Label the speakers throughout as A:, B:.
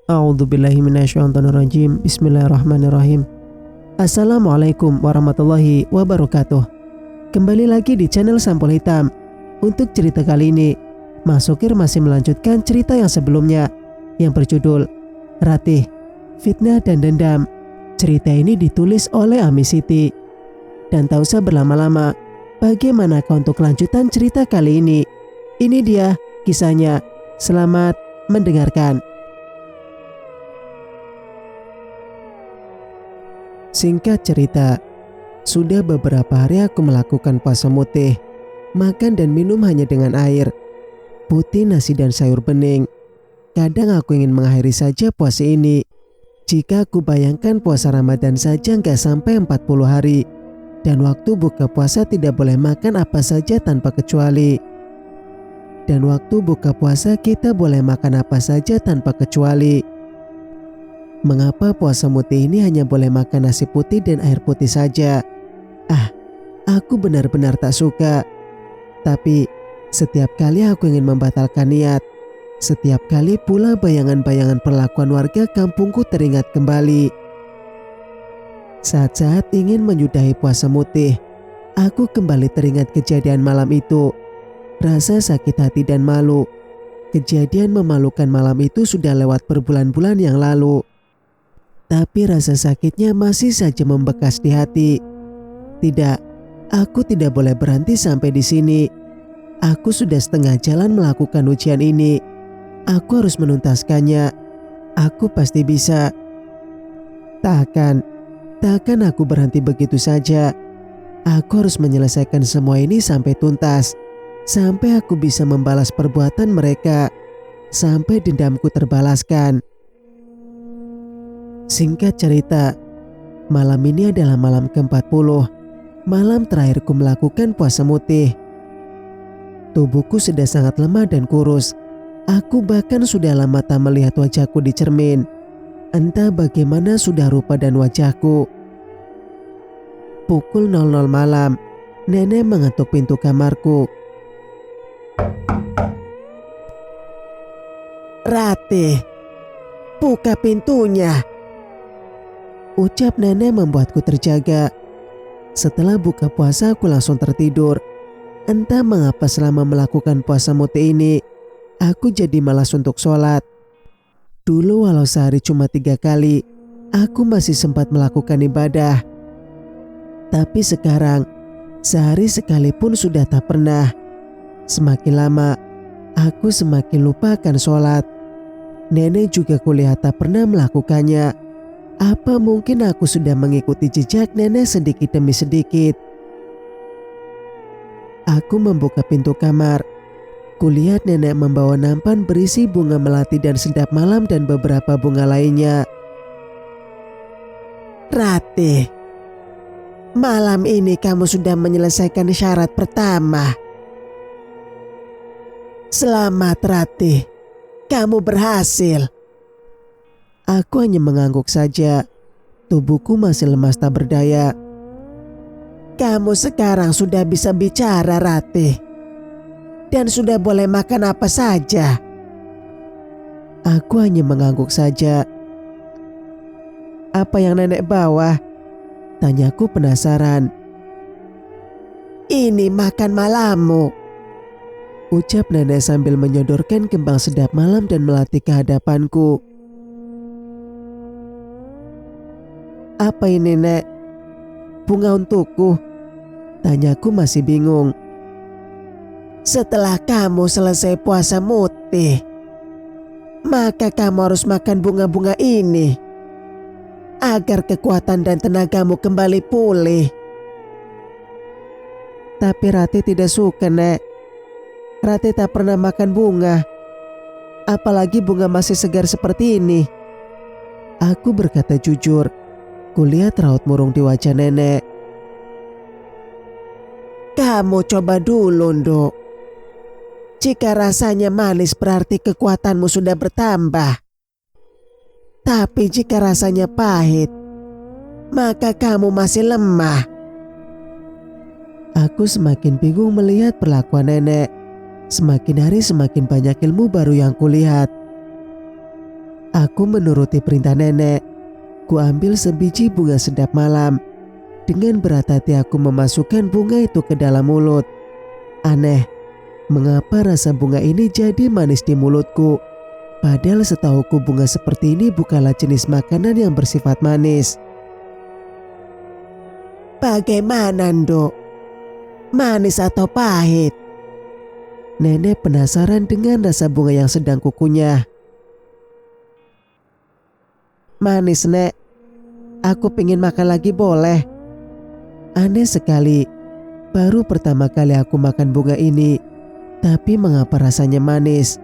A: A'udzubillahi minasyaitonirrajim. Bismillahirrahmanirrahim. Assalamualaikum warahmatullahi wabarakatuh. Kembali lagi di channel Sampul Hitam. Untuk cerita kali ini, Mas Sukir masih melanjutkan cerita yang sebelumnya yang berjudul Ratih, Fitnah dan Dendam. Cerita ini ditulis oleh Ami Siti. Dan tak usah berlama-lama, bagaimanakah untuk kelanjutan cerita kali ini? Ini dia kisahnya. Selamat mendengarkan. Singkat cerita, sudah beberapa hari aku melakukan puasa mutih. Makan dan minum hanya dengan air putih, nasi dan sayur bening. Kadang aku ingin mengakhiri saja puasa ini. Jika aku bayangkan puasa Ramadan saja nggak sampai 40 hari. Dan waktu buka puasa tidak boleh makan apa saja tanpa kecuali. Dan waktu buka puasa kita boleh makan apa saja tanpa kecuali. Mengapa puasa mutih ini hanya boleh makan nasi putih dan air putih saja? Aku benar-benar tak suka. Tapi setiap kali aku ingin membatalkan niat, setiap kali pula bayangan-bayangan perlakuan warga kampungku teringat kembali. Saat-saat ingin menyudahi puasa mutih, aku kembali teringat kejadian malam itu. Rasa sakit hati dan malu. Kejadian memalukan malam itu sudah lewat berbulan-bulan yang lalu. Tapi rasa sakitnya masih saja membekas di hati. Tidak, aku tidak boleh berhenti sampai di sini. Aku sudah setengah jalan melakukan ujian ini. Aku harus menuntaskannya. Aku pasti bisa. Takkan aku berhenti begitu saja. Aku harus menyelesaikan semua ini sampai tuntas. Sampai aku bisa membalas perbuatan mereka. Sampai dendamku terbalaskan. Singkat cerita, malam ini adalah malam ke-40, malam terakhirku melakukan puasa mutih. Tubuhku sudah sangat lemah dan kurus. Aku bahkan sudah lama tak melihat wajahku di cermin. Entah bagaimana sudah rupa dan wajahku. Pukul 00 malam, nenek mengetuk pintu kamarku. "Ratih, buka pintunya," ucap nenek membuatku terjaga. Setelah buka puasa aku langsung tertidur. Entah mengapa selama melakukan puasa mutih ini, aku jadi malas untuk sholat. Dulu walau sehari cuma 3 kali, aku masih sempat melakukan ibadah. Tapi sekarang, sehari sekalipun sudah tak pernah. Semakin lama, aku semakin lupa akan sholat. Nenek juga kulihat tak pernah melakukannya. Apa mungkin aku sudah mengikuti jejak nenek sedikit demi sedikit? Aku membuka pintu kamar. Kulihat nenek membawa nampan berisi bunga melati dan sedap malam dan beberapa bunga lainnya. "Ratih, malam ini kamu sudah menyelesaikan syarat pertama. Selamat Ratih, kamu berhasil." Aku hanya mengangguk saja. Tubuhku masih lemas tak berdaya. "Kamu sekarang sudah bisa bicara, Ratih. Dan sudah boleh makan apa saja." Aku hanya mengangguk saja. "Apa yang nenek bawa?" tanyaku penasaran. "Ini makan malammu," ucap nenek sambil menyodorkan kembang sedap malam dan melati ke hadapanku. "Apa ini, Nek? Bunga untukku?" tanyaku masih bingung. "Setelah kamu selesai puasa mutih, maka kamu harus makan bunga-bunga ini agar kekuatan dan tenagamu kembali pulih." "Tapi Ratih tidak suka, Nek. Ratih tak pernah makan bunga. Apalagi bunga masih segar seperti ini." Aku berkata jujur. Kulihat raut murung di wajah nenek. "Kamu coba dulu, Nduk. Jika rasanya manis berarti kekuatanmu sudah bertambah. Tapi jika rasanya pahit, maka kamu masih lemah." Aku semakin bingung melihat perlakuan nenek. Semakin hari semakin banyak ilmu baru yang kulihat. Aku Aku menuruti perintah nenek. Ku ambil sebiji bunga sedap malam. Dengan berat hati aku memasukkan bunga itu ke dalam mulut. Aneh, mengapa rasa bunga ini jadi manis di mulutku? Padahal setahuku bunga seperti ini bukanlah jenis makanan yang bersifat manis. Bagaimana, Nduk? Manis atau pahit? Nenek penasaran dengan rasa bunga yang sedang kukunyah. Manis, Nek. Aku pingin makan lagi boleh? Aneh sekali. Baru pertama kali aku makan bunga ini. Tapi mengapa rasanya manis?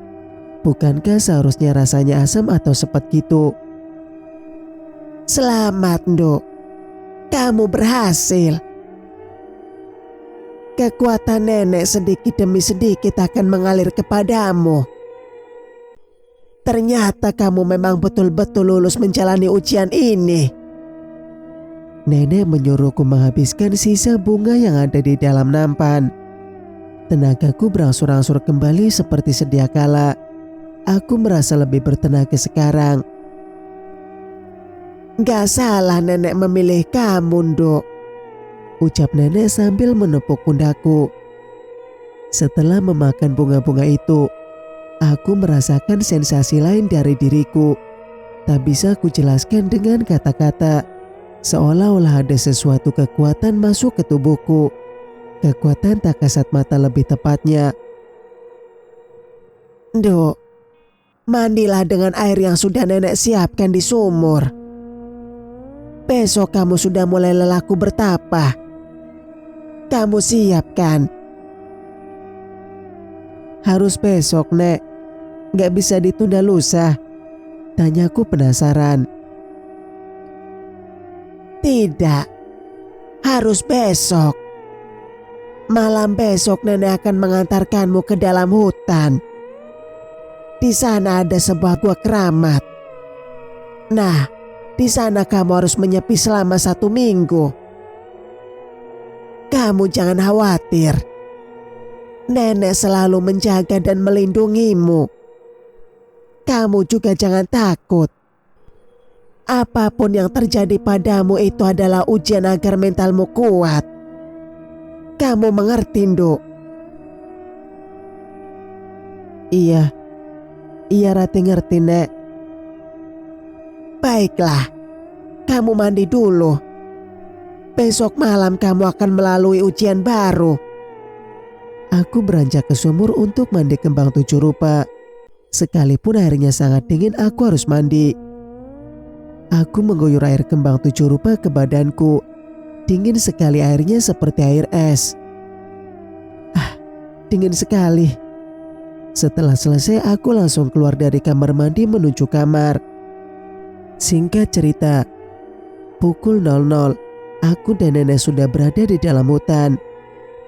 A: Bukankah seharusnya rasanya asam atau sepet gitu? Selamat, Nduk. Kamu berhasil. Kekuatan nenek sedikit demi sedikit akan mengalir kepadamu. Ternyata kamu memang betul-betul lulus menjalani ujian ini. Nenek menyuruhku menghabiskan sisa bunga yang ada di dalam nampan. Tenagaku berangsur-angsur kembali seperti sedia kala. Aku merasa lebih bertenaga sekarang. Gak salah nenek memilih kamu, Nduk, ucap nenek sambil menepuk pundakku. Setelah memakan bunga-bunga itu, aku merasakan sensasi lain dari diriku. Tak bisa kujelaskan dengan kata-kata. Seolah-olah ada sesuatu kekuatan masuk ke tubuhku. Kekuatan tak kasat mata lebih tepatnya. Nduk, mandilah dengan air yang sudah nenek siapkan di sumur. Besok kamu sudah mulai lelaku bertapa. Kamu siap kan? Harus besok, Nek. Gak bisa ditunda lusa. Tanyaku penasaran. Tidak. Harus besok. Malam besok nenek akan mengantarkanmu ke dalam hutan. Di sana ada sebuah gua keramat. Nah, di sana kamu harus menyepi selama 1 minggu. Kamu jangan khawatir. Nenek selalu menjaga dan melindungimu. Kamu juga jangan takut. Apapun yang terjadi padamu itu adalah ujian agar mentalmu kuat. Kamu mengerti, Nduk? Iya Rati ngerti, Nek. Baiklah, kamu mandi dulu. Besok malam kamu akan melalui ujian baru. Aku beranjak ke sumur untuk mandi kembang 7 rupa. Sekalipun airnya sangat dingin, aku harus mandi. Aku mengguyur air kembang 7 rupa ke badanku. Dingin sekali airnya seperti air es. Dingin sekali. Setelah selesai, aku langsung keluar dari kamar mandi menuju kamar. Singkat cerita, pukul 00, aku dan nenek sudah berada di dalam hutan.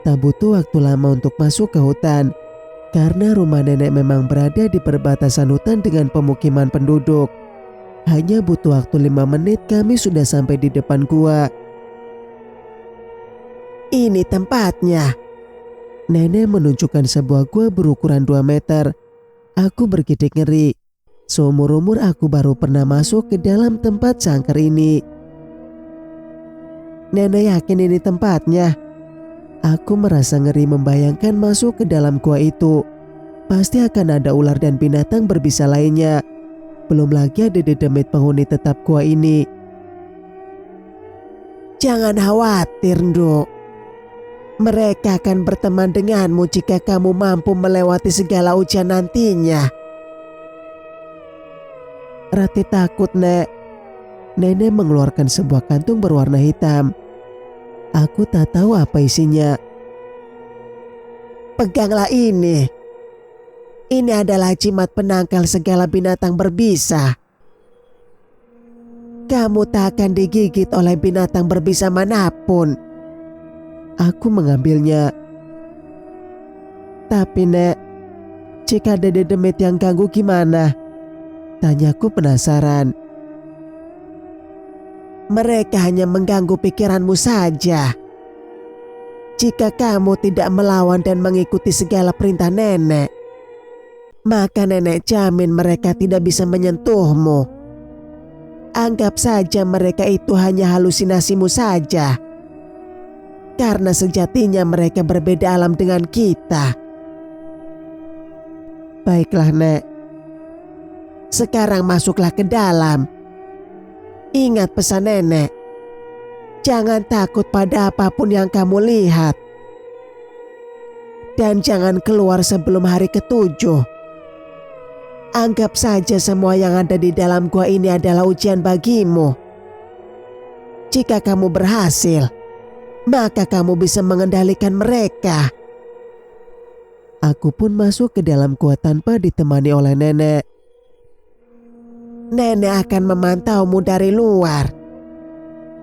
A: Tak butuh waktu lama untuk masuk ke hutan, karena rumah nenek memang berada di perbatasan hutan dengan pemukiman penduduk. Hanya butuh waktu 5 menit kami sudah sampai di depan gua. Ini tempatnya. Nenek menunjukkan sebuah gua berukuran 2 meter. Aku bergidik ngeri. Seumur-umur aku baru pernah masuk ke dalam tempat sangkar ini. Nenek yakin ini tempatnya? Aku merasa ngeri membayangkan masuk ke dalam gua itu. Pasti akan ada ular dan binatang berbisa lainnya. Belum lagi ada dedemit penghuni tetap gua ini. Jangan khawatir, Nduk. Mereka akan berteman denganmu jika kamu mampu melewati segala ujian nantinya. Rati takut, Nek. Nenek mengeluarkan sebuah kantung berwarna hitam. Aku tak tahu apa isinya. Peganglah ini. Ini adalah jimat penangkal segala binatang berbisa. Kamu tak akan digigit oleh binatang berbisa manapun. Aku mengambilnya. Tapi, Nek, jika ada dedemit yang ganggu gimana? Tanyaku penasaran. Mereka hanya mengganggu pikiranmu saja. Jika kamu tidak melawan dan mengikuti segala perintah nenek, maka nenek jamin mereka tidak bisa menyentuhmu. Anggap saja mereka itu hanya halusinasimu saja. Karena sejatinya mereka berbeda alam dengan kita. Baiklah, Nek. Sekarang masuklah ke dalam. Ingat pesan nenek. Jangan takut pada apapun yang kamu lihat. Dan jangan keluar sebelum hari ke-7. Anggap saja semua yang ada di dalam gua ini adalah ujian bagimu. Jika kamu berhasil, maka kamu bisa mengendalikan mereka. Aku pun masuk ke dalam gua tanpa ditemani oleh nenek. Nenek akan memantaumu dari luar.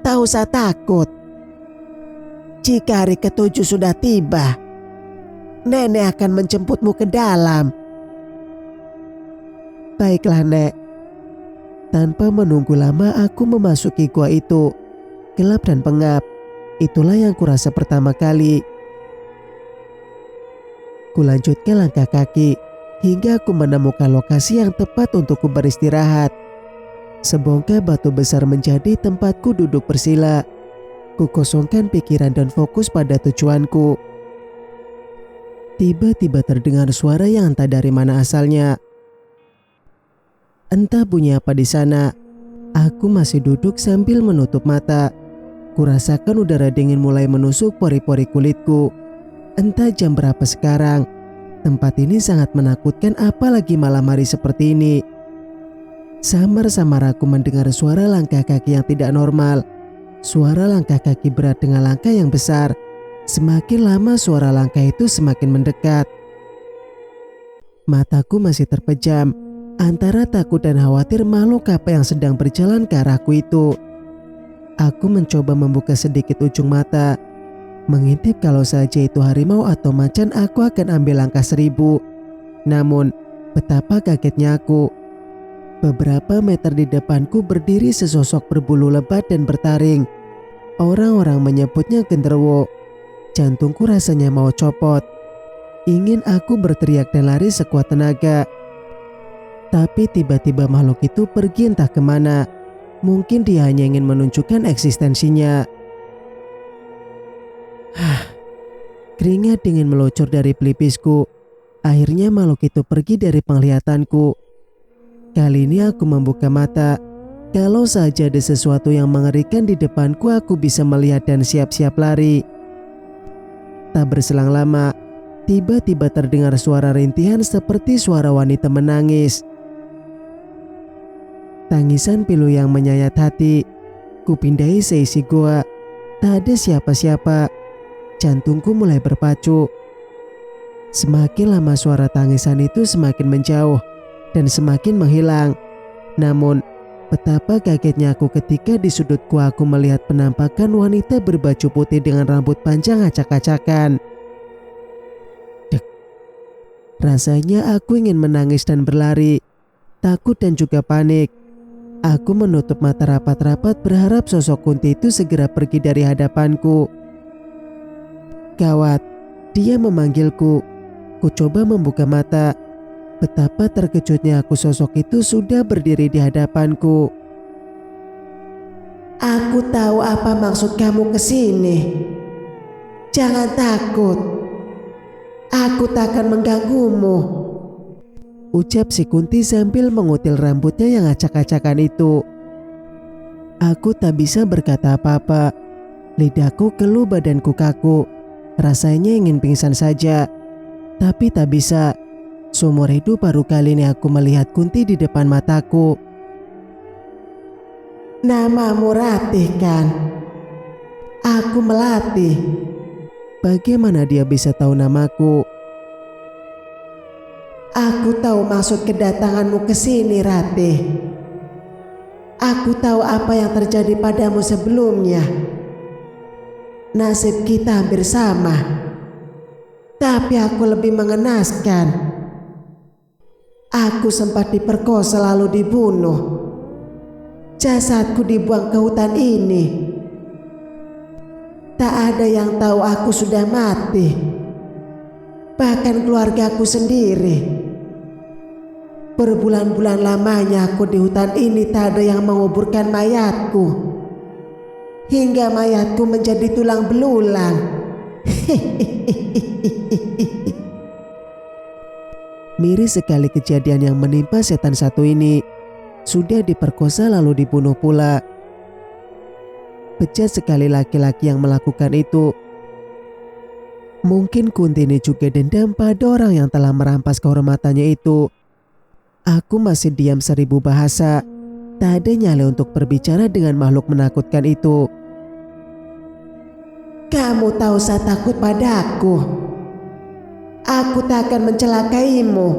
A: Tak usah takut. Jika hari ke-7 sudah tiba, nenek akan menjemputmu ke dalam. Baiklah, Nek. Tanpa menunggu lama aku memasuki gua itu. Gelap dan pengap. Itulah yang kurasa pertama kali. Kulanjutkan langkah kaki hingga aku menemukan lokasi yang tepat untukku beristirahat. Sebongkah batu besar menjadi tempatku duduk bersila. Kukosongkan pikiran dan fokus pada tujuanku. Tiba-tiba terdengar suara yang entah dari mana asalnya. Entah bunyi apa di sana. Aku masih duduk sambil menutup mata. Kurasakan udara dingin mulai menusuk pori-pori kulitku. Entah jam berapa sekarang. Tempat ini sangat menakutkan, apalagi malam hari seperti ini. Samar-samar aku mendengar suara langkah kaki yang tidak normal. Suara langkah kaki berat dengan langkah yang besar. Semakin lama suara langkah itu semakin mendekat. Mataku masih terpejam. Antara takut dan khawatir makhluk apa yang sedang berjalan ke arahku itu. Aku mencoba membuka sedikit ujung mata. Mengintip kalau saja itu harimau atau macan, aku akan ambil langkah 1000. Namun, betapa kagetnya aku. Beberapa meter di depanku berdiri sesosok berbulu lebat dan bertaring. Orang-orang menyebutnya genderuwo. Jantungku rasanya mau copot. Ingin aku berteriak dan lari sekuat tenaga. Tapi tiba-tiba makhluk itu pergi entah kemana. Mungkin dia hanya ingin menunjukkan eksistensinya. Keringat dingin meluncur dari pelipisku. Akhirnya makhluk itu pergi dari penglihatanku. Kali ini aku membuka mata. Kalau saja ada sesuatu yang mengerikan di depanku, aku bisa melihat dan siap-siap lari. Tak berselang lama, tiba-tiba terdengar suara rintihan seperti suara wanita menangis. Tangisan pilu yang menyayat hati. Kupindahi seisi gua. Tak ada siapa-siapa. Jantungku mulai berpacu. Semakin lama suara tangisan itu semakin menjauh dan semakin menghilang. Namun, betapa kagetnya aku ketika di sudut gua aku melihat penampakan wanita berbaju putih dengan rambut panjang acak-acakan. Dek. Rasanya aku ingin menangis dan berlari. Takut dan juga panik. Aku menutup mata rapat-rapat berharap sosok Kunti itu segera pergi dari hadapanku. Gawat, dia memanggilku. Ku coba membuka mata. Betapa terkejutnya aku, sosok itu sudah berdiri di hadapanku. Aku tahu apa maksud kamu kesini. Jangan takut. Aku takkan mengganggumu. Ucap si Kunti sambil mengutil rambutnya yang acak-acakan itu. Aku tak bisa berkata apa-apa. Lidahku keluh, badanku kaku. Rasanya ingin pingsan saja. Tapi tak bisa. Seumur hidup baru kali ini aku melihat Kunti di depan mataku. Namamu Ratih kan? Aku Melati. Bagaimana dia bisa tahu namaku? Aku tahu maksud kedatanganmu ke sini, Ratih. Aku tahu apa yang terjadi padamu sebelumnya. Nasib kita hampir sama. Tapi aku lebih mengenaskan. Aku sempat diperkosa lalu dibunuh. Jasadku dibuang ke hutan ini. Tak ada yang tahu aku sudah mati. Bahkan keluargaku sendiri.
B: Berbulan-bulan lamanya aku di hutan ini tak ada yang menguburkan mayatku. Hingga mayatku menjadi tulang belulang.
A: Miris sekali kejadian yang menimpa setan satu ini. Sudah diperkosa lalu dibunuh pula. Bejat sekali laki-laki yang melakukan itu. Mungkin Kunti ini juga dendam pada orang yang telah merampas kehormatannya itu. Aku masih diam 1000 bahasa. Tak ada nyali untuk berbicara dengan makhluk menakutkan itu.
B: Kamu tak usah takut padaku. Aku tak akan mencelakaimu.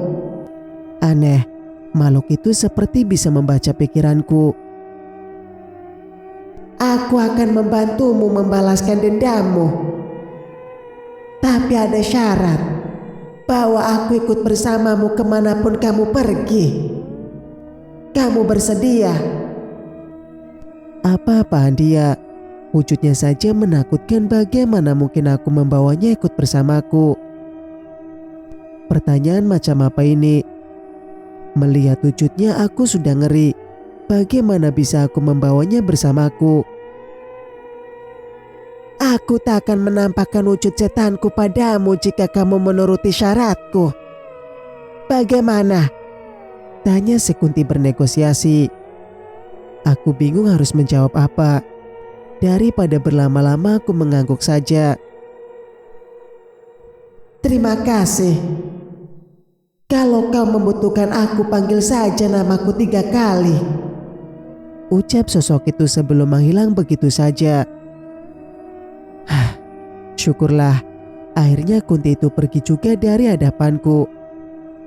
A: Aneh, makhluk itu seperti bisa membaca pikiranku.
B: Aku akan membantumu membalaskan dendammu. Tapi ada syarat, bahwa aku ikut bersamamu kemanapun kamu pergi. Kamu bersedia?
A: Apa-apaan dia? Wujudnya saja menakutkan, bagaimana mungkin aku membawanya ikut bersamaku? Pertanyaan macam apa ini? Melihat wujudnya aku sudah ngeri. Bagaimana bisa aku membawanya bersamaku?
B: Aku tak akan menampakkan wujud setanku padamu jika kamu menuruti syaratku. Bagaimana?
A: Tanya si Kunti bernegosiasi. Aku bingung harus menjawab apa. Daripada berlama-lama aku mengangguk saja.
B: Terima kasih. Kalau kau membutuhkan aku, panggil saja namaku 3 kali.
A: Ucap sosok itu sebelum menghilang begitu saja. Syukurlah, akhirnya Kunti itu pergi juga dari hadapanku.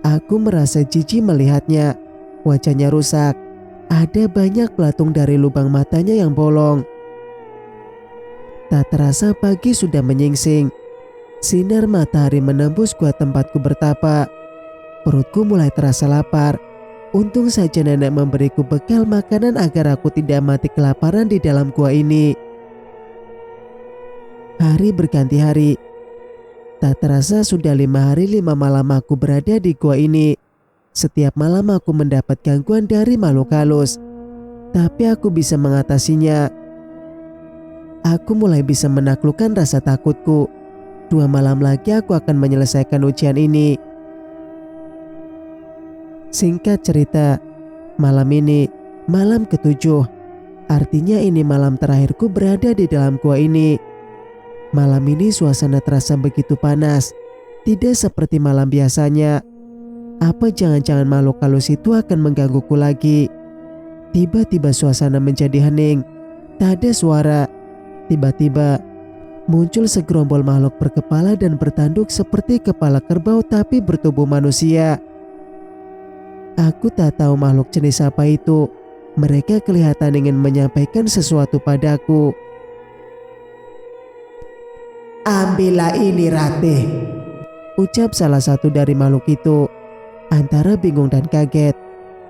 A: Aku merasa jijik melihatnya. Wajahnya rusak. Ada banyak belatung dari lubang matanya yang bolong. Tak terasa pagi sudah menyingsing. Sinar matahari menembus gua tempatku bertapa. Perutku mulai terasa lapar. Untung saja nenek memberiku bekal makanan agar aku tidak mati kelaparan di dalam gua ini. Hari berganti hari. Tak terasa sudah 5 hari 5 malam aku berada di gua ini. Setiap malam aku mendapat gangguan dari makhluk halus. Tapi aku bisa mengatasinya. Aku mulai bisa menaklukkan rasa takutku. 2 malam lagi aku akan menyelesaikan ujian ini. Singkat cerita, malam ini malam ke-7. Artinya ini malam terakhirku berada di dalam gua ini. Malam ini suasana terasa begitu panas. Tidak seperti malam biasanya. Apa jangan-jangan makhluk halus itu akan menggangguku lagi? Tiba-tiba suasana menjadi hening. Tak ada suara. Tiba-tiba muncul segerombol makhluk berkepala dan bertanduk seperti kepala kerbau tapi bertubuh manusia. Aku tak tahu makhluk jenis apa itu. Mereka kelihatan ingin menyampaikan sesuatu padaku.
B: Ambillah ini, Ratih.
A: Ucap salah satu dari makhluk itu. Antara bingung dan kaget.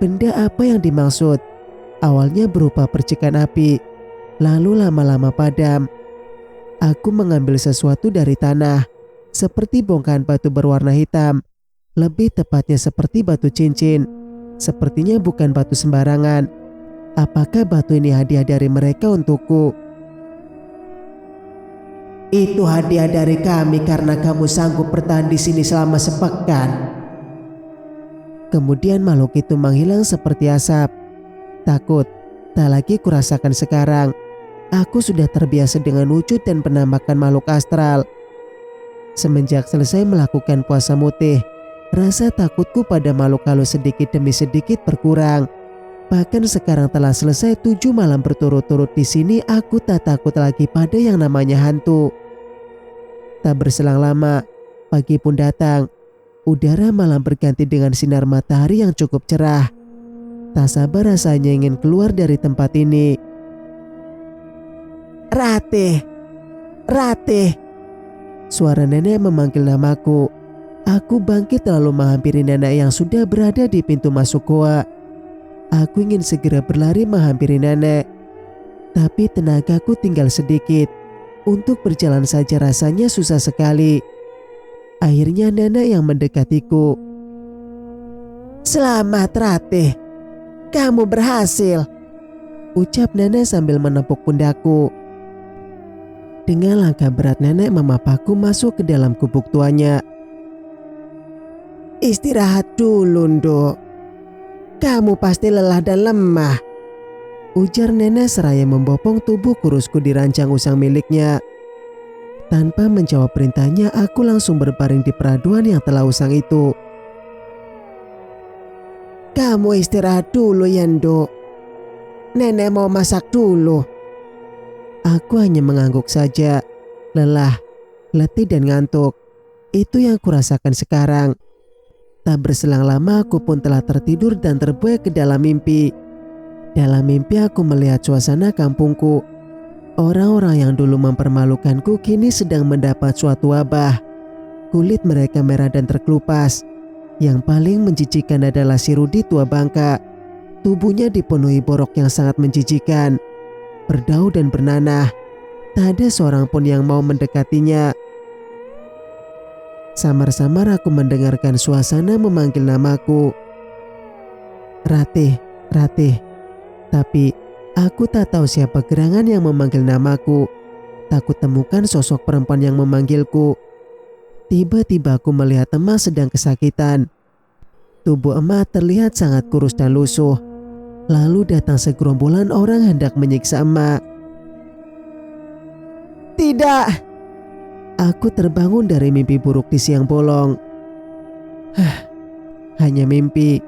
A: Benda apa yang dimaksud? Awalnya berupa percikan api. Lalu lama-lama padam. Aku mengambil sesuatu dari tanah. Seperti bongkahan batu berwarna hitam. Lebih tepatnya seperti batu cincin. Sepertinya bukan batu sembarangan. Apakah batu ini hadiah dari mereka untukku?
B: Itu hadiah dari kami karena kamu sanggup bertahan di sini selama sepekan.
A: Kemudian makhluk itu menghilang seperti asap. Takut, tak lagi kurasakan sekarang. Aku sudah terbiasa dengan wujud dan penampakan makhluk astral. Semenjak selesai melakukan puasa mutih, rasa takutku pada makhluk halus sedikit demi sedikit berkurang. Bahkan sekarang telah selesai 7 malam berturut-turut di sini, aku tak takut lagi pada yang namanya hantu. Tak berselang lama, pagi pun datang. Udara malam berganti dengan sinar matahari yang cukup cerah. Tak sabar rasanya ingin keluar dari tempat ini.
B: Ratih, Ratih.
A: Suara nenek memanggil namaku. Aku bangkit lalu menghampiri nenek yang sudah berada di pintu masuk goa. Aku ingin segera berlari menghampiri nenek. Tapi tenagaku tinggal sedikit. Untuk berjalan saja rasanya susah sekali. Akhirnya nenek yang mendekatiku.
B: Selamat Ratih, kamu berhasil,
A: ucap nenek sambil menepuk pundakku. Dengan langkah berat nenek memapaku masuk ke dalam gubuk tuanya.
B: Istirahat dulu, Nduk. Kamu pasti lelah dan lemah,
A: ujar nenek seraya membopong tubuh kurusku di ranjang usang miliknya. Tanpa menjawab perintahnya, aku langsung berbaring di peraduan yang telah usang itu.
B: Kamu istirahat dulu ya, Nduk. Nenek mau masak dulu.
A: Aku hanya mengangguk saja. Lelah, letih dan ngantuk. Itu yang kurasakan sekarang. Tak berselang lama aku pun telah tertidur dan terbuai ke dalam mimpi. Dalam mimpi aku melihat suasana kampungku. Orang-orang yang dulu mempermalukanku kini sedang mendapat suatu wabah. Kulit mereka merah dan terkelupas. Yang paling menjijikan adalah si Rudi tua bangka. Tubuhnya dipenuhi borok yang sangat menjijikan. Berdau dan bernanah. Tak ada seorang pun yang mau mendekatinya. Samar-samar aku mendengarkan suasana memanggil namaku. Ratih, Ratih. Tapi aku tak tahu siapa gerangan yang memanggil namaku. Tak kutemukan sosok perempuan yang memanggilku. Tiba-tiba aku melihat emak sedang kesakitan. Tubuh emak terlihat sangat kurus dan lusuh. Lalu datang segerombolan orang hendak menyiksa emak.
B: Tidak.
A: Aku terbangun dari mimpi buruk di siang bolong. Hanya mimpi.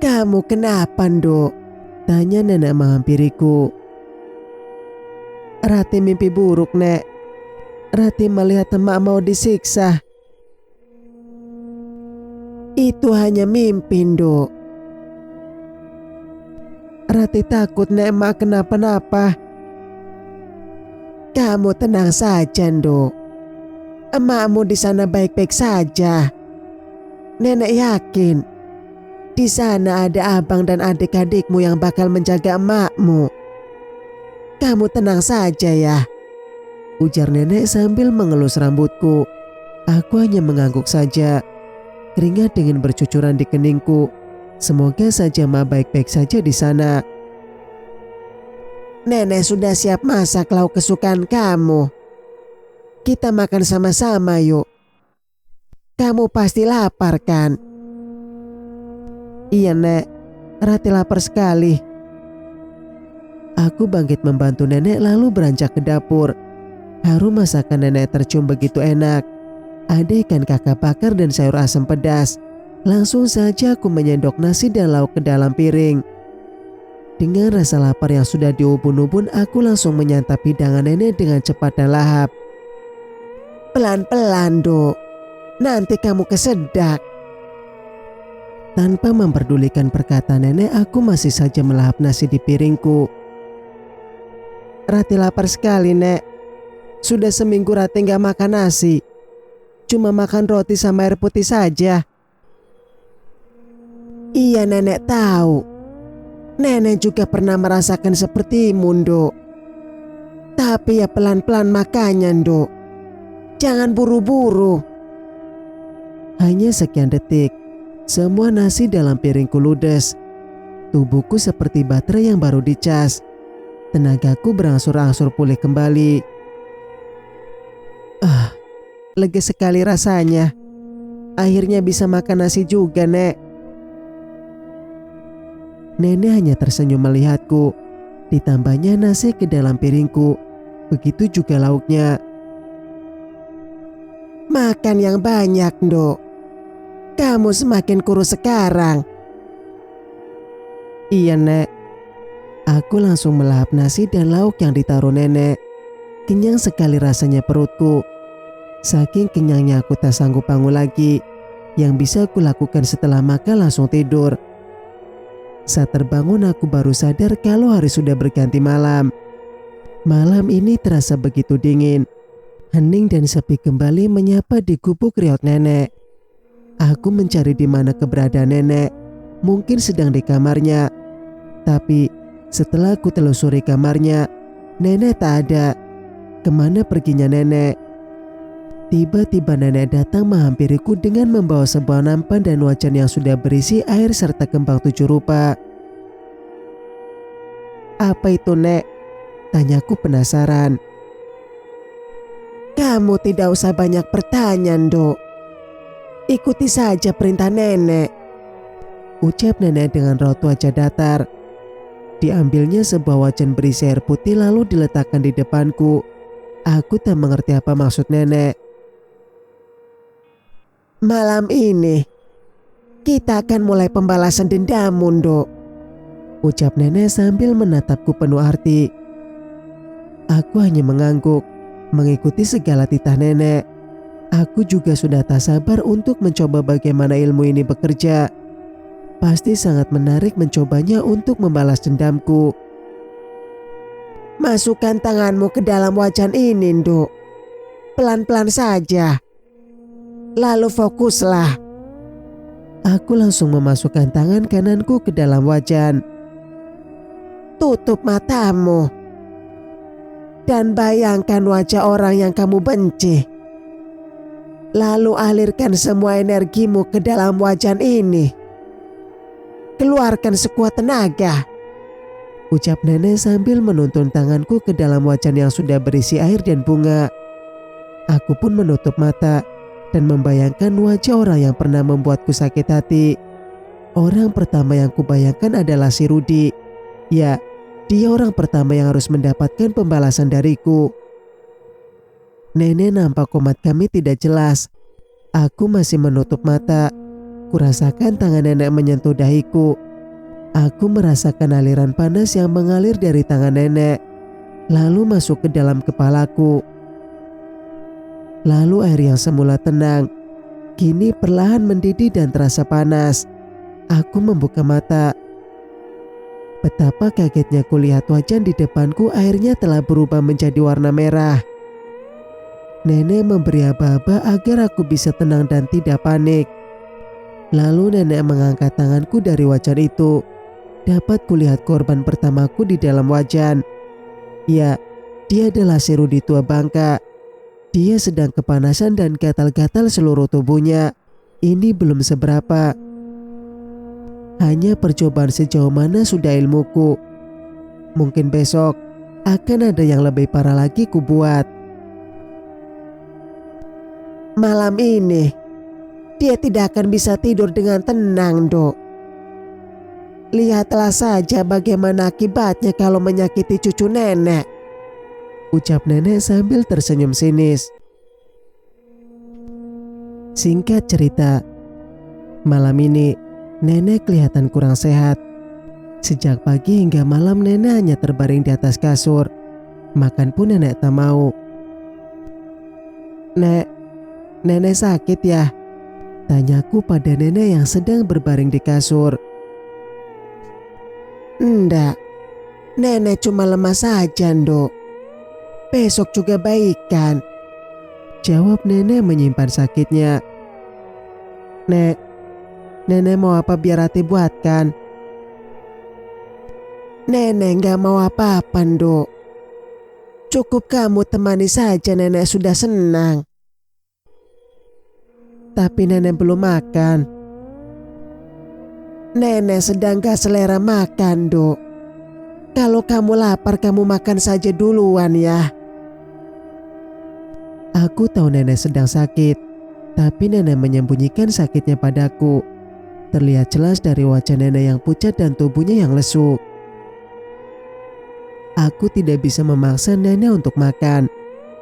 B: Kamu kenapa, Nduk?
A: Tanya nenek menghampiriku.
B: Ratih mimpi buruk, Nek. Ratih melihat emak mau disiksa. Itu hanya mimpi, Nduk. Ratih takut Nek emak kenapa-napa. Kamu tenang saja, Nduk. Emakmu di sana baik-baik saja. Nenek yakin di sana ada abang dan adik-adikmu yang bakal menjaga emakmu. Kamu tenang saja ya,
A: ujar nenek sambil mengelus rambutku. Aku hanya mengangguk saja. Keringat dingin bercucuran di keningku. Semoga saja emak baik-baik saja di sana.
B: Nenek sudah siap masak lauk kesukaan kamu. Kita makan sama-sama yuk. Kamu pasti lapar kan?
A: Iya, Nek. Ratih lapar sekali. Aku bangkit membantu nenek lalu beranjak ke dapur. Harum masakan nenek tercium begitu enak. Ada ikan kakap bakar dan sayur asam pedas. Langsung saja aku menyendok nasi dan lauk ke dalam piring. Dengan rasa lapar yang sudah diubun-ubun, aku langsung menyantap hidangan nenek dengan cepat dan lahap.
B: Pelan-pelan, Dok. Nanti kamu kesedak.
A: Tanpa memperdulikan perkataan nenek, aku masih saja melahap nasi di piringku.
B: Ratih lapar sekali, Nek. Sudah seminggu Ratih gak makan nasi. Cuma makan roti sama air putih saja. Iya, Nenek tahu. Nenek juga pernah merasakan sepertimu, Nduk. Tapi ya pelan-pelan makannya, Nduk. Jangan buru-buru.
A: Hanya sekian detik, semua nasi dalam piringku ludes. Tubuhku seperti baterai yang baru dicas. Tenagaku berangsur-angsur pulih kembali.
B: Lega sekali rasanya. Akhirnya bisa makan nasi juga, Nek.
A: Nenek hanya tersenyum melihatku. Ditambahnya nasi ke dalam piringku. Begitu juga lauknya.
B: Makan yang banyak, Nduk. Kamu semakin kurus sekarang.
A: Iya, Nek. Aku langsung melahap nasi dan lauk yang ditaruh nenek. Kenyang sekali rasanya perutku. Saking kenyangnya aku tak sanggup bangun lagi. Yang bisa aku lakukan setelah makan langsung tidur. Saat terbangun aku baru sadar kalau hari sudah berganti malam. Malam ini terasa begitu dingin. Hening dan sepi kembali menyapa di gubuk riot nenek. Aku mencari di mana keberadaan nenek. Mungkin sedang di kamarnya. Tapi setelah aku telusuri kamarnya, nenek tak ada. Kemana perginya nenek? Tiba-tiba nenek datang menghampiriku dengan membawa sebuah nampan dan wajan yang sudah berisi air serta kembang 7 rupa.
B: Apa itu, Nek?
A: Tanyaku penasaran.
B: Kamu tidak usah banyak pertanyaan, Dok. Ikuti saja perintah nenek,
A: ucap nenek dengan raut wajah datar. Diambilnya sebuah wajan berisi air putih lalu diletakkan di depanku. Aku tak mengerti apa maksud nenek.
B: Malam ini kita akan mulai pembalasan dendammu, Dok,
A: ucap nenek sambil menatapku penuh arti. Aku hanya mengangguk, mengikuti segala titah nenek. Aku juga sudah tak sabar untuk mencoba bagaimana ilmu ini bekerja. Pasti sangat menarik mencobanya untuk membalas dendamku.
B: Masukkan tanganmu ke dalam wajan ini, Dok. Pelan-pelan saja. Lalu fokuslah.
A: Aku langsung memasukkan tangan kananku ke dalam wajan.
B: Tutup matamu. Dan bayangkan wajah orang yang kamu benci. Lalu alirkan semua energimu ke dalam wajan ini. Keluarkan sekuat tenaga,
A: ucap nenek sambil menuntun tanganku ke dalam wajan yang sudah berisi air dan bunga. Aku pun menutup mata dan membayangkan wajah orang yang pernah membuatku sakit hati. Orang pertama yang kubayangkan adalah si Rudi. Ya, dia orang pertama yang harus mendapatkan pembalasan dariku. Nenek nampak komat kami tidak jelas. Aku masih menutup mata. Kurasakan tangan nenek menyentuh dahiku. Aku merasakan aliran panas yang mengalir dari tangan nenek, lalu masuk ke dalam kepalaku. Lalu air yang semula tenang, kini perlahan mendidih dan terasa panas. Aku membuka mata. Betapa kagetnya kulihat wajan di depanku airnya telah berubah menjadi warna merah. Nenek memberi aba-aba agar aku bisa tenang dan tidak panik. Lalu nenek mengangkat tanganku dari wajan itu. Dapat kulihat korban pertamaku di dalam wajan. Ya, dia adalah si Rudi tua bangka. Dia sedang kepanasan dan gatal-gatal seluruh tubuhnya. Ini belum seberapa. Hanya percobaan sejauh mana sudah ilmuku. Mungkin besok akan ada yang lebih parah lagi kubuat.
B: Malam ini dia tidak akan bisa tidur dengan tenang, Dok. Lihatlah saja bagaimana akibatnya kalau menyakiti cucu nenek,
A: ucap nenek sambil tersenyum sinis. Singkat cerita, malam ini nenek kelihatan kurang sehat. Sejak pagi hingga malam nenek hanya terbaring di atas kasur. Makan pun nenek tak mau.
B: Nenek sakit ya?
A: Tanyaku pada nenek yang sedang berbaring di kasur.
B: Enggak, nenek cuma lemas saja, Dok. Besok juga baik kan?
A: Jawab nenek menyimpan sakitnya.
B: Nenek mau apa biar Hati buatkan? Nenek gak mau apa-apa, Dok. Cukup kamu temani saja, nenek sudah senang. Tapi nenek belum makan. Nenek sedang gak selera makan, Dok. Kalau kamu lapar, kamu makan saja duluan ya.
A: Aku tahu nenek sedang sakit, tapi nenek menyembunyikan sakitnya padaku. Terlihat jelas dari wajah nenek yang pucat dan tubuhnya yang lesu. Aku tidak bisa memaksa nenek untuk makan.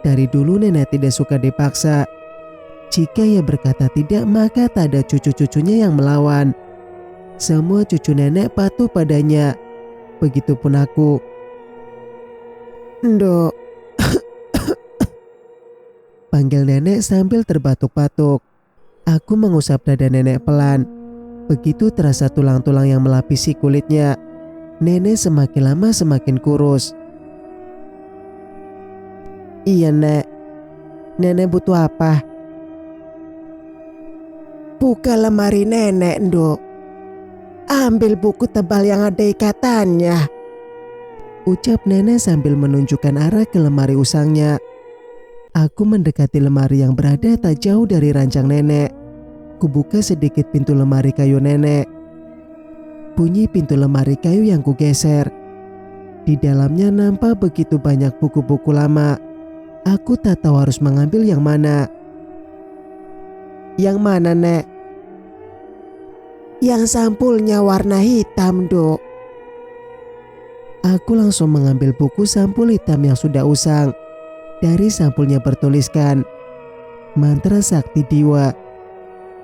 A: Dari dulu nenek tidak suka dipaksa. Jika ia berkata tidak, maka tak ada cucu-cucunya yang melawan. Semua cucu nenek patuh padanya. Begitupun aku.
B: Dok,
A: panggil nenek sambil terbatuk-batuk. Aku mengusap dada nenek pelan. Begitu terasa tulang-tulang yang melapisi kulitnya. Nenek semakin lama semakin kurus.
B: Iya, Nek. Nenek butuh apa? Buka lemari nenek, Dok. Ambil buku tebal yang ada ikatannya,
A: ucap nenek sambil menunjukkan arah ke lemari usangnya. Aku mendekati lemari yang berada tak jauh dari ranjang nenek. Kubuka sedikit pintu lemari kayu nenek. Bunyi pintu lemari kayu yang kugeser. Di dalamnya nampak begitu banyak buku-buku lama. Aku tak tahu harus mengambil yang mana.
B: Yang mana, Nek? Yang sampulnya warna hitam, Dok.
A: Aku langsung mengambil buku sampul hitam yang sudah usang. Dari sampulnya bertuliskan mantra sakti Diwa.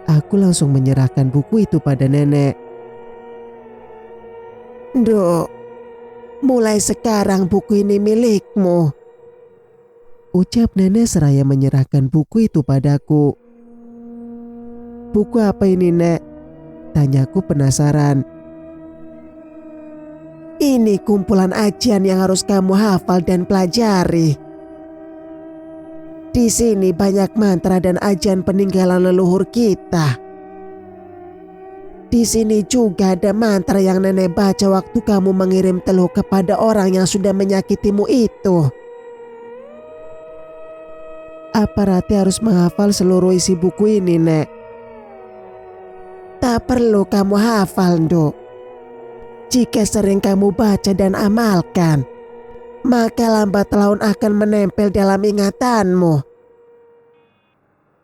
A: Aku langsung menyerahkan buku itu pada nenek.
B: Dok, mulai sekarang buku ini milikmu,
A: ucap nenek seraya menyerahkan buku itu padaku.
B: Buku apa ini, Nek?
A: Tanyaku penasaran.
B: Ini kumpulan ajian yang harus kamu hafal dan pelajari. Di sini banyak mantra dan ajian peninggalan leluhur kita. Di sini juga ada mantra yang nenek baca waktu kamu mengirim teluh kepada orang yang sudah menyakitimu itu.
A: Apa Rati harus menghafal seluruh isi buku ini, Nek?
B: Tak perlu kamu hafal, Dok. Jika sering kamu baca dan amalkan, maka lambat laun akan menempel dalam ingatanmu.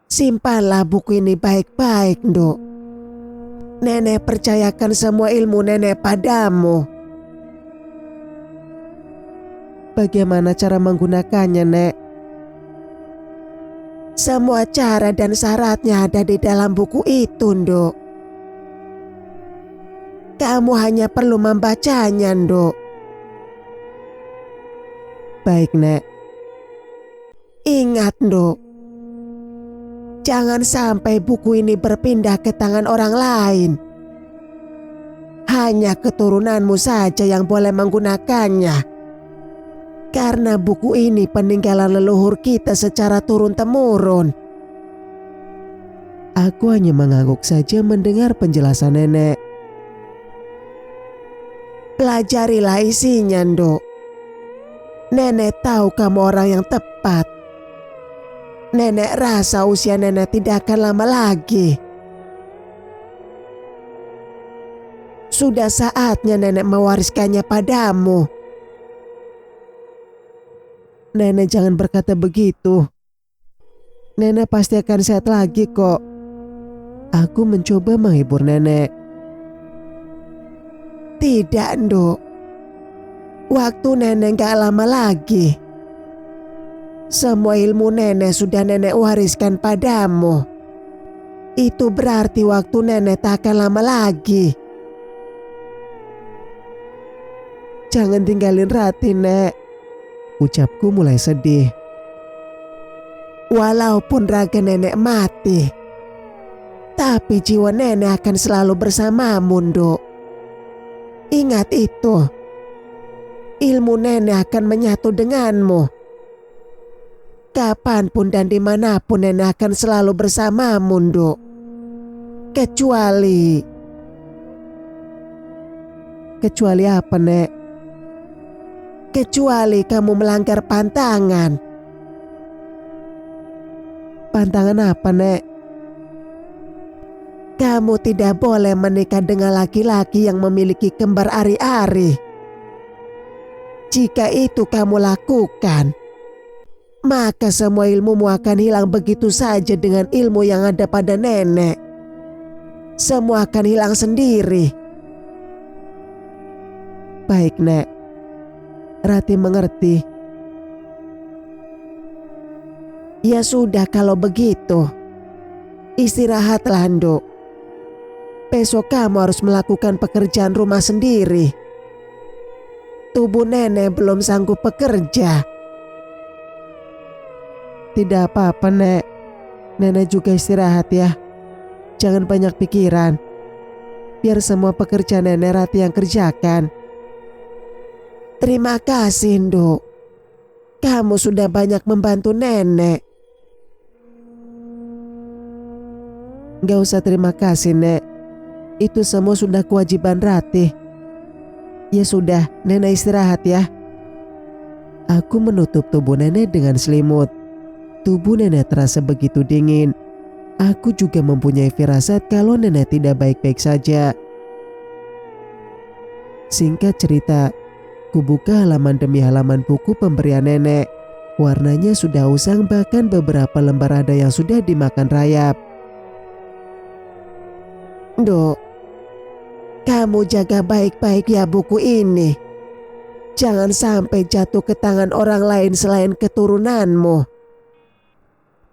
B: Simpanlah buku ini baik-baik, Dok. Nenek percayakan semua ilmu nenek padamu.
A: Bagaimana cara menggunakannya, Nek?
B: Semua cara dan syaratnya ada di dalam buku itu, Dok. Kamu hanya perlu membacanya, Dok.
A: Baik, Nek.
B: Ingat, Dok. Jangan sampai buku ini berpindah ke tangan orang lain. Hanya keturunanmu saja yang boleh menggunakannya. Karena buku ini peninggalan leluhur kita secara turun-temurun.
A: Aku hanya mengangguk saja mendengar penjelasan nenek.
B: Pelajarilah isinya, Dok. Nenek tahu kamu orang yang tepat. Nenek rasa usia nenek tidak akan lama lagi. Sudah saatnya nenek mewariskannya padamu.
A: Nenek jangan berkata begitu. Nenek pasti akan sehat lagi kok. Aku mencoba menghibur nenek.
B: Tidak, Dok. Waktu nenek gak lama lagi. Semua ilmu nenek sudah nenek wariskan padamu. Itu berarti waktu nenek tak akan lama lagi.
A: Jangan tinggalin Rati, Nek. Ucapku mulai sedih.
B: Walaupun raga nenek mati, tapi jiwa nenek akan selalu bersamamu, Dok. Ingat itu. Ilmu nenek akan menyatu denganmu. Kapanpun dan dimanapun nenek akan selalu bersamamu, Dok.
A: Kecuali apa, Nek?
B: Kecuali kamu melanggar pantangan.
A: Pantangan apa, Nek?
B: Kamu tidak boleh menikah dengan laki-laki yang memiliki kembar ari-ari. Jika itu kamu lakukan, maka semua ilmumu akan hilang begitu saja dengan ilmu yang ada pada nenek. Semua akan hilang sendiri.
A: Baik, Nek. Rati mengerti.
B: Ya sudah kalau begitu. Istirahatlah, Dok. Besok kamu harus melakukan pekerjaan rumah sendiri. Tubuh nenek belum sanggup bekerja.
A: Tidak apa-apa, Nek. Nenek juga istirahat ya. Jangan banyak pikiran. Biar semua pekerjaan nenek Rati yang kerjakan.
B: Terima kasih, Dok. Kamu sudah banyak membantu nenek.
A: Gak usah terima kasih, Nek. Itu semua sudah kewajiban Rati. Ya sudah, nenek istirahat ya. Aku menutup tubuh nenek dengan selimut. Tubuh nenek terasa begitu dingin. Aku juga mempunyai firasat kalau nenek tidak baik-baik saja. Singkat cerita, kubuka halaman demi halaman buku pemberian nenek. Warnanya sudah usang, bahkan beberapa lembar ada yang sudah dimakan rayap.
B: Dok, kamu jaga baik-baik ya buku ini. Jangan sampai jatuh ke tangan orang lain selain keturunanmu.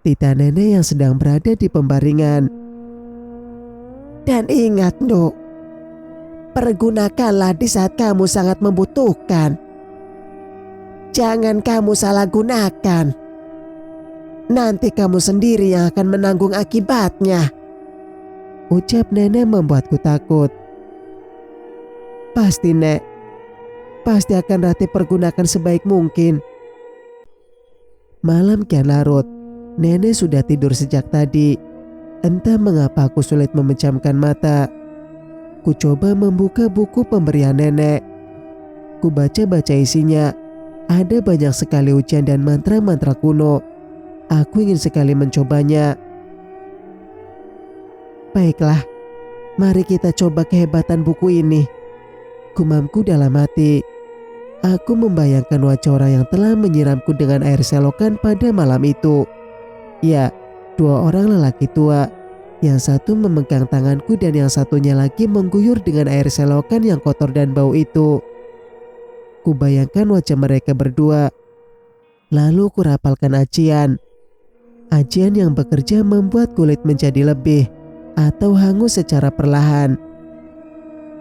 A: Tita nenek yang sedang berada di pembaringan.
B: Dan ingat, Dok, pergunakanlah di saat kamu sangat membutuhkan. Jangan kamu salah gunakan. Nanti kamu sendiri yang akan menanggung akibatnya.
A: Ucap nenek membuatku takut.
B: Pasti, Nek. Pasti akan Ratih pergunakan sebaik mungkin.
A: Malam kian larut. Nenek sudah tidur sejak tadi. Entah mengapa aku sulit memejamkan mata. Ku coba membuka buku pemberian nenek. Ku baca-baca isinya. Ada banyak sekali ujian dan mantra-mantra kuno. Aku ingin sekali mencobanya.
B: Baiklah, mari kita coba kehebatan buku ini.
A: Gumamku dalam hati. Aku membayangkan wajah orang yang telah menyiramku dengan air selokan pada malam itu. Ya, 2 orang lelaki tua. Yang satu memegang tanganku dan yang satunya lagi mengguyur dengan air selokan yang kotor dan bau itu. Kubayangkan wajah mereka berdua. Lalu kurapalkan ajian. Ajian yang bekerja membuat kulit menjadi lebih atau hangus secara perlahan.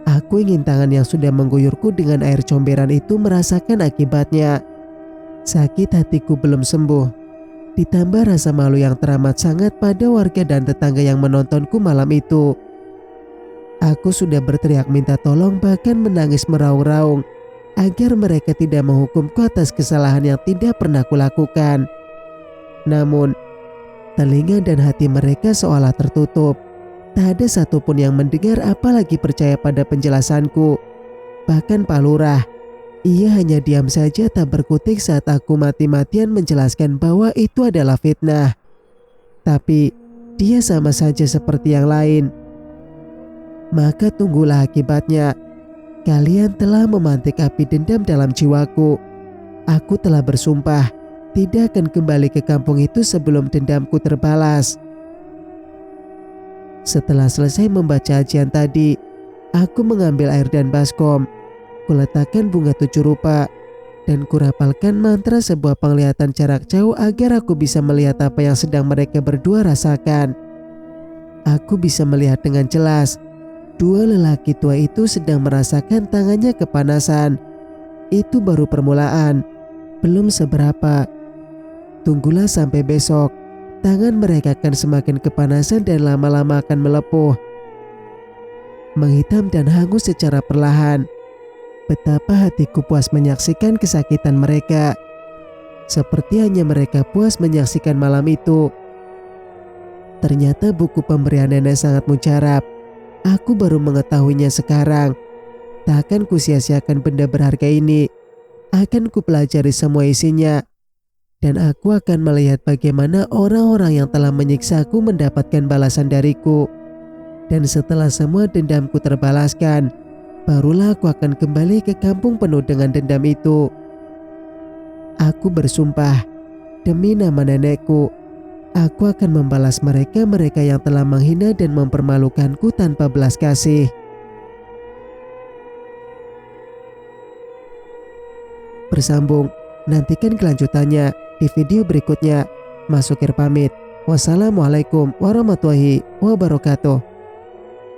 A: Aku ingin tangan yang sudah mengguyurku dengan air comberan itu merasakan akibatnya. Sakit hatiku belum sembuh. Ditambah rasa malu yang teramat sangat pada warga dan tetangga yang menontonku malam itu. Aku sudah berteriak minta tolong, bahkan menangis meraung-raung agar mereka tidak menghukumku atas kesalahan yang tidak pernah kulakukan. Namun, telinga dan hati mereka seolah tertutup. Tak ada satupun yang mendengar apalagi percaya pada penjelasanku. Bahkan Pak Lurah, ia hanya diam saja tak berkutik saat aku mati-matian menjelaskan bahwa itu adalah fitnah. Tapi dia sama saja seperti yang lain. Maka tunggulah akibatnya. Kalian telah memantik api dendam dalam jiwaku. Aku telah bersumpah tidak akan kembali ke kampung itu sebelum dendamku terbalas. Setelah selesai membaca ajian tadi, aku mengambil air dan baskom. Kuletakkan bunga 7 rupa dan kurapalkan mantra sebuah penglihatan jarak jauh agar aku bisa melihat apa yang sedang mereka berdua rasakan. Aku bisa melihat dengan jelas. 2 lelaki tua itu sedang merasakan tangannya kepanasan. Itu baru permulaan, belum seberapa. Tunggulah sampai besok. Tangan mereka akan semakin kepanasan dan lama-lama akan melepuh, menghitam dan hangus secara perlahan. Betapa hatiku puas menyaksikan kesakitan mereka. Seperti hanya mereka puas menyaksikan malam itu. Ternyata buku pemberian nenek sangat mujarab. Aku baru mengetahuinya sekarang. Tak akan kusia-siakan benda berharga ini. Akan kupelajari semua isinya. Dan aku akan melihat bagaimana orang-orang yang telah menyiksaku mendapatkan balasan dariku. Dan setelah semua dendamku terbalaskan, barulah aku akan kembali ke kampung penuh dengan dendam itu. Aku bersumpah, demi nama nenekku, aku akan membalas mereka yang telah menghina dan mempermalukanku tanpa belas kasih. Bersambung, nantikan kelanjutannya di video berikutnya. Mas Sukir pamit. Wassalamualaikum warahmatullahi wabarakatuh.